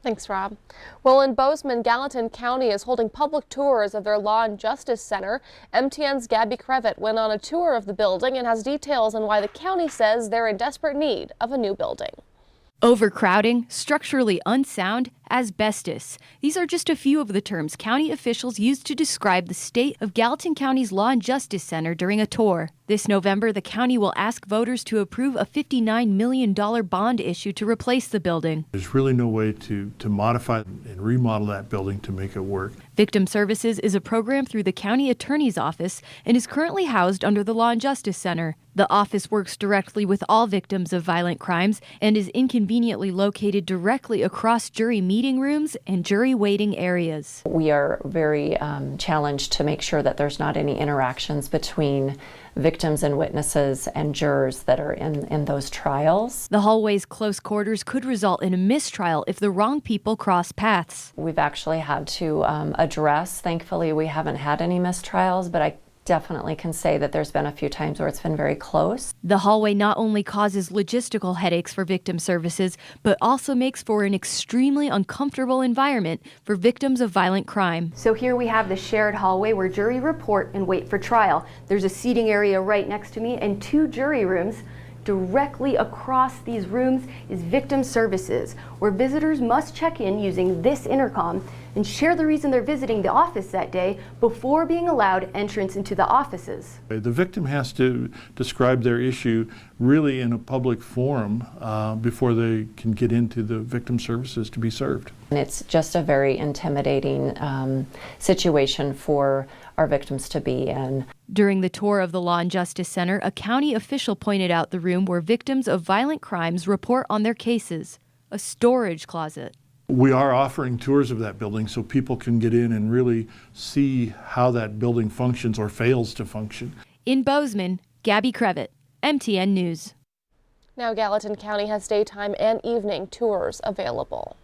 Thanks, Rob. Well, in Bozeman, Gallatin County is holding public tours of their Law and Justice Center. MTN's Gabby Crevitt went on a tour of the building and has details on why the county says they're in desperate need of a new building. Overcrowding, structurally unsound, asbestos. These are just a few of the terms county officials used to describe the state of Gallatin County's Law and Justice Center during a tour. This November, the county will ask voters to approve a $59 million bond issue to replace the building. There's really no way to modify and remodel that building to make it work. Victim Services is a program through the county attorney's office and is currently housed under the Law and Justice Center. The office works directly with all victims of violent crimes and is inconveniently located directly across jury meeting rooms and jury waiting areas. We are very challenged to make sure that there's not any interactions between victims and witnesses and jurors that are in those trials. The hallway's close quarters could result in a mistrial if the wrong people cross paths. We've actually had to address, thankfully we haven't had any mistrials, but I definitely can say that there's been a few times where it's been very close. The hallway not only causes logistical headaches for Victim Services, but also makes for an extremely uncomfortable environment for victims of violent crime. So here we have the shared hallway where jury report and wait for trial. There's a seating area right next to me and 2 jury rooms. Directly across these rooms is Victim Services, where visitors must check in using this intercom and share the reason they're visiting the office that day before being allowed entrance into the offices. The victim has to describe their issue really in a public forum before they can get into the Victim Services to be served. And it's just a very intimidating situation for our victims to be in. During the tour of the Law and Justice Center, a county official pointed out the room where victims of violent crimes report on their cases, a storage closet. We are offering tours of that building so people can get in and really see how that building functions or fails to function. In Bozeman, Gabby Crevitt, MTN News. Now Gallatin County has daytime and evening tours available.